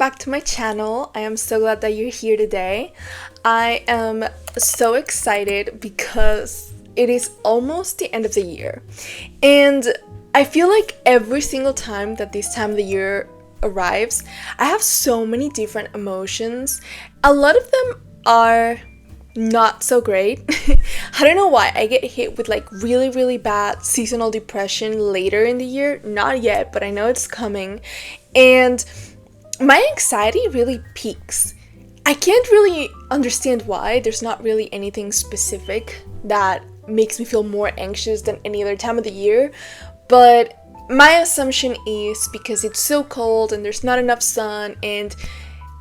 back to my channel. I am so glad that you're here today. I am so excited because it is almost the end of the year. And I feel like every single time that this time of the year arrives, I have so many different emotions. A lot of them are not so great. I don't know why I get hit with like really bad seasonal depression later in the year. Not yet, but I know it's coming. And my anxiety really peaks. I can't really understand why. There's not really anything specific that makes me feel more anxious than any other time of the year, but my assumption is because it's so cold and there's not enough sun, and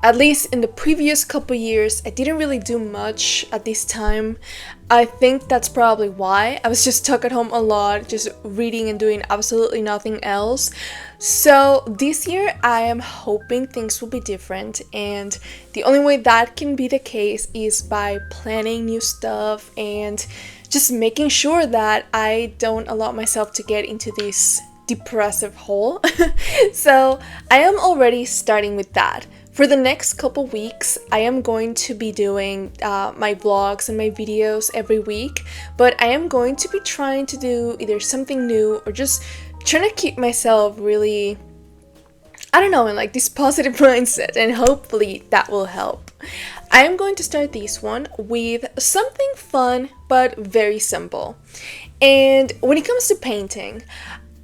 at least in the previous couple years, I didn't really do much at this time. I think that's probably why. I was just stuck at home a lot, just reading and doing absolutely nothing else. So this year, I am hoping things will be different, and the only way that can be the case is by planning new stuff and just making sure that I don't allow myself to get into this depressive hole. So I am already starting with that. For the next couple weeks, I am going to be doing my vlogs and my videos every week, but I am going to be trying to do either something new or just trying to keep myself really, I don't know, in like this positive mindset, and hopefully that will help. I am going to start this one with something fun but very simple. And when it comes to painting,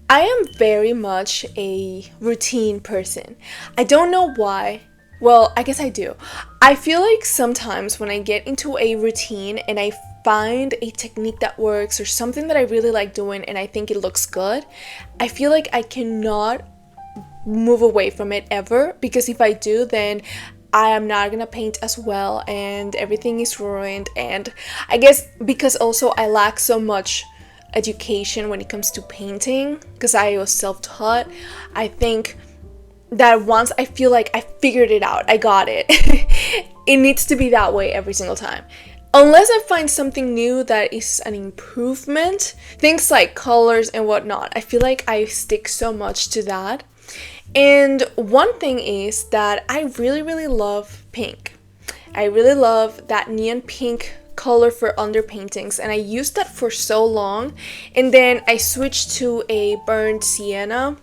I am very much a routine person. I don't know why. Well, I guess I do. I feel like sometimes when I get into a routine and I find a technique that works or something that I really like doing and I think it looks good, I feel like I cannot move away from it ever, because if I do, then I am not gonna paint as well and everything is ruined. And I guess because also I lack so much education when it comes to painting, because I was self-taught, I think that once I feel like I figured it out, I got it, it needs to be that way every single time. Unless I find something new that is an improvement, things like colors and whatnot, I feel like I stick so much to that. And one thing is that I really love pink. I really love that neon pink color for underpaintings, and I used that for so long, and then I switched to a burnt sienna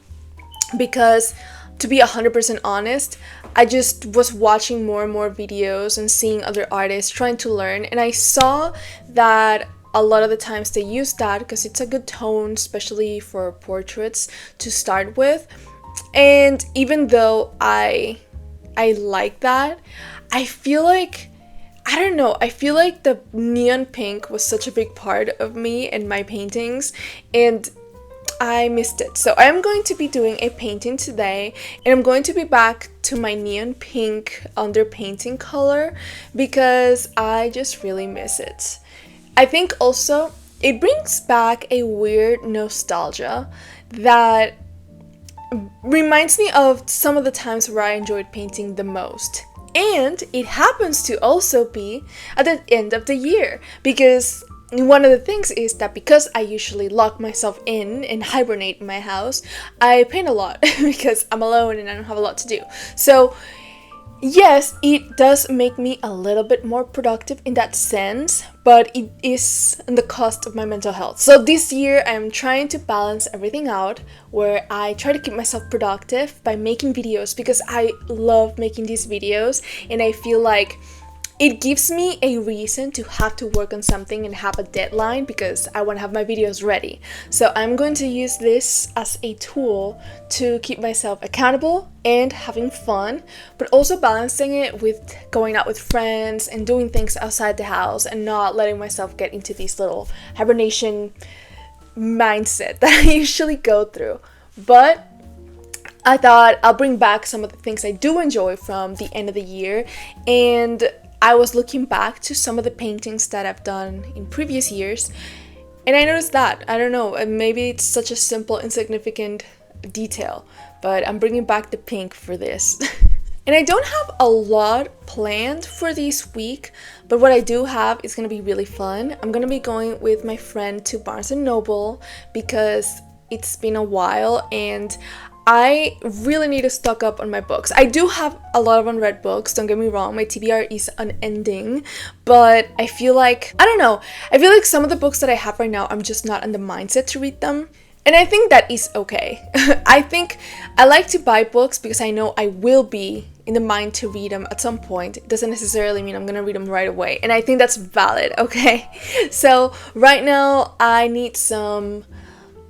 because, to be 100% honest, I just was watching more and more videos and seeing other artists trying to learn, and I saw that a lot of the times they use that because it's a good tone, especially for portraits to start with. And even though I like that, I feel like, I don't know, I feel like the neon pink was such a big part of me and my paintings, and I missed it. So I'm going to be doing a painting today, and I'm going to be back to my neon pink underpainting color because I just really miss it. I think also it brings back a weird nostalgia that reminds me of some of the times where I enjoyed painting the most. And it happens to also be at the end of the year, because one of the things is that because I usually lock myself in and hibernate in my house, I paint a lot because I'm alone and I don't have a lot to do. So yes, it does make me a little bit more productive in that sense, but it is in the cost of my mental health. So this year I'm trying to balance everything out, where I try to keep myself productive by making videos, because I love making these videos and I feel like it gives me a reason to have to work on something and have a deadline, because I want to have my videos ready. So I'm going to use this as a tool to keep myself accountable and having fun, but also balancing it with going out with friends and doing things outside the house and not letting myself get into this little hibernation mindset that I usually go through. But I thought I'll bring back some of the things I do enjoy from the end of the year, and I was looking back to some of the paintings that I've done in previous years, and I noticed that, I don't know, maybe it's such a simple, insignificant detail, but I'm bringing back the pink for this. And I don't have a lot planned for this week, but what I do have is going to be really fun. I'm going to be going with my friend to Barnes & Noble because it's been a while, and I really need to stock up on my books. I do have a lot of unread books, don't get me wrong, my TBR is unending, but I feel like, I don't know, I feel like some of the books that I have right now, I'm just not in the mindset to read them. And I think that is okay. I think I like to buy books because I know I will be in the mind to read them at some point. It doesn't necessarily mean I'm gonna read them right away. And I think that's valid, okay? So right now I need some,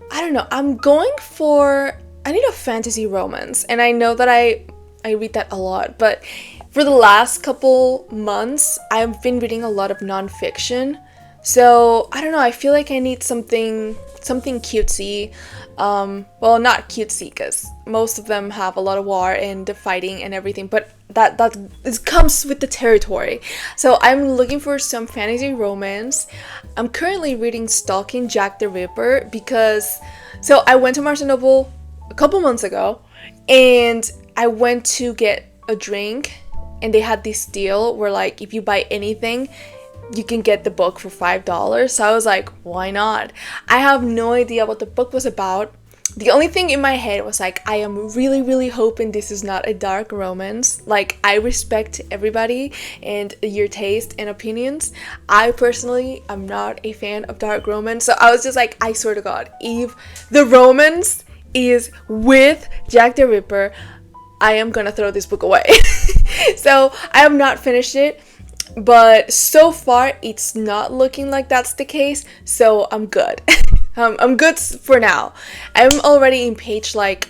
I don't know, I need a fantasy romance. And I know that I read that a lot, but for the last couple months, I've been reading a lot of nonfiction. So I don't know, I feel like I need something cutesy. Well, not cutesy because most of them have a lot of war and the fighting and everything, but that it comes with the territory. So I'm looking for some fantasy romance. I'm currently reading Stalking Jack the Ripper because I went to Barnes& Noble a couple months ago and I went to get a drink and they had this deal where like if you buy anything you can get the book for $5. So I was like, why not? I have no idea what the book was about. The only thing in my head was like, I am really, really hoping this is not a dark romance. Like, I respect everybody and your taste and opinions. I personally am not a fan of dark romance. So I was just like, I swear to God, if the romance is with Jack the Ripper, I am gonna throw this book away. So I have not finished it. But so far, it's not looking like that's the case, so I'm good. I'm good for now. I'm already in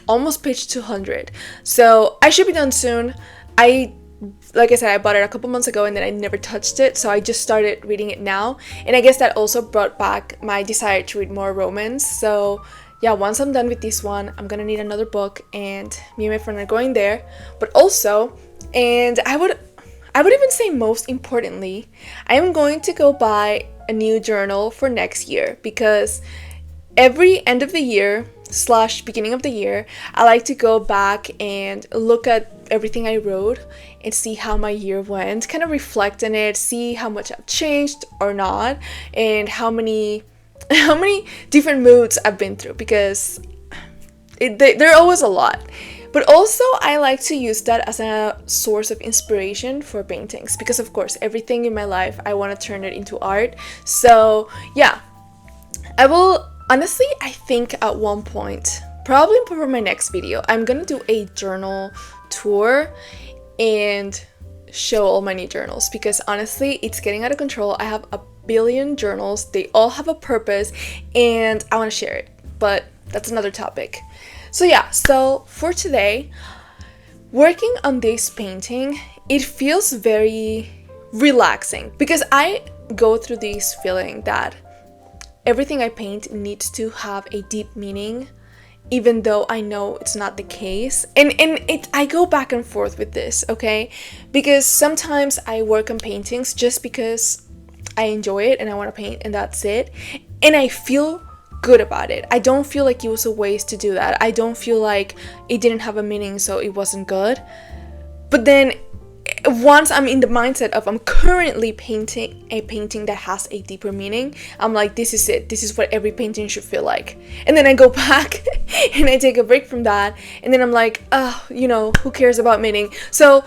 almost page 200, so I should be done soon. Like I said, I bought it a couple months ago and then I never touched it, so I just started reading it now. And I guess that also brought back my desire to read more romance. So yeah, once I'm done with this one, I'm gonna need another book, and me and my friend are going there. But also, and I would even say most importantly, I am going to go buy a new journal for next year because every end of the year / beginning of the year, I like to go back and look at everything I wrote and see how my year went, kind of reflect on it, see how much I've changed or not, and how many different moods I've been through because there are always a lot. But also, I like to use that as a source of inspiration for paintings because, of course, everything in my life, I want to turn it into art. So, yeah, I will, honestly, I think at one point, probably for my next video, I'm going to do a journal tour and show all my new journals because, honestly, it's getting out of control. I have a billion journals. They all have a purpose, and I want to share it. But that's another topic. So yeah, so for today, working on this painting, it feels very relaxing because I go through this feeling that everything I paint needs to have a deep meaning, even though I know it's not the case. And I go back and forth with this, okay? Because sometimes I work on paintings just because I enjoy it and I want to paint and that's it. And I feel good about it. I don't feel like it was a waste to do that. I don't feel like it didn't have a meaning, so it wasn't good. But then once I'm in the mindset of I'm currently painting a painting that has a deeper meaning, I'm like, this is it. This is what every painting should feel like. And then I go back and I take a break from that. And then I'm like, who cares about meaning? So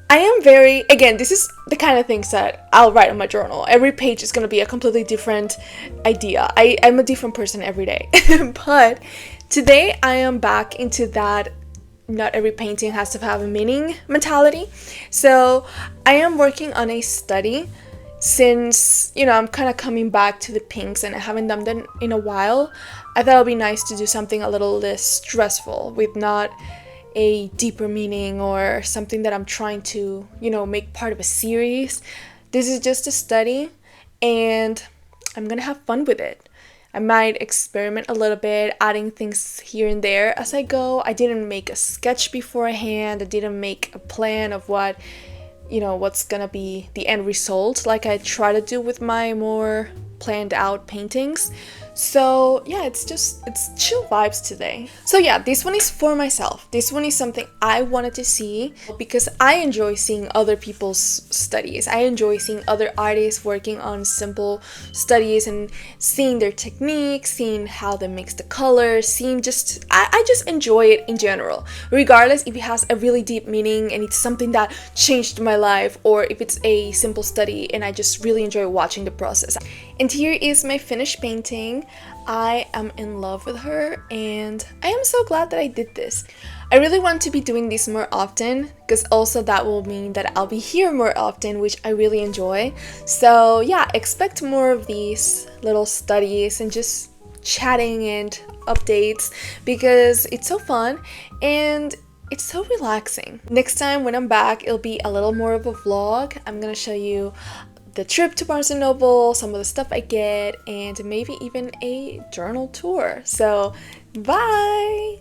I am again, this is the kind of things that I'll write on my journal. Every page is going to be a completely different idea. I'm a different person every day. But today I am back into that not every painting has to have a meaning mentality. So I am working on a study since, I'm kind of coming back to the pinks and I haven't done them in a while. I thought it would be nice to do something a little less stressful with not a deeper meaning or something that I'm trying to, make part of a series. This is just a study and I'm gonna have fun with it. I might experiment a little bit, adding things here and there as I go. I didn't make a sketch beforehand. I didn't make a plan of what's gonna be the end result like I try to do with my more planned out paintings. So yeah, it's chill vibes today. So yeah, this one is for myself. This one is something I wanted to see because I enjoy seeing other people's studies. I enjoy seeing other artists working on simple studies and seeing their techniques, seeing how they mix the colors, seeing I just enjoy it in general, regardless if it has a really deep meaning and it's something that changed my life, or if it's a simple study and I just really enjoy watching the process. And here is my finished painting. I am in love with her and I am so glad that I did this. I really want to be doing this more often because also that will mean that I'll be here more often, which I really enjoy. So yeah, expect more of these little studies and just chatting and updates because it's so fun and it's so relaxing. Next time when I'm back, it'll be a little more of a vlog. I'm gonna show you the trip to Barnes & Noble, some of the stuff I get, and maybe even a journal tour. So, bye!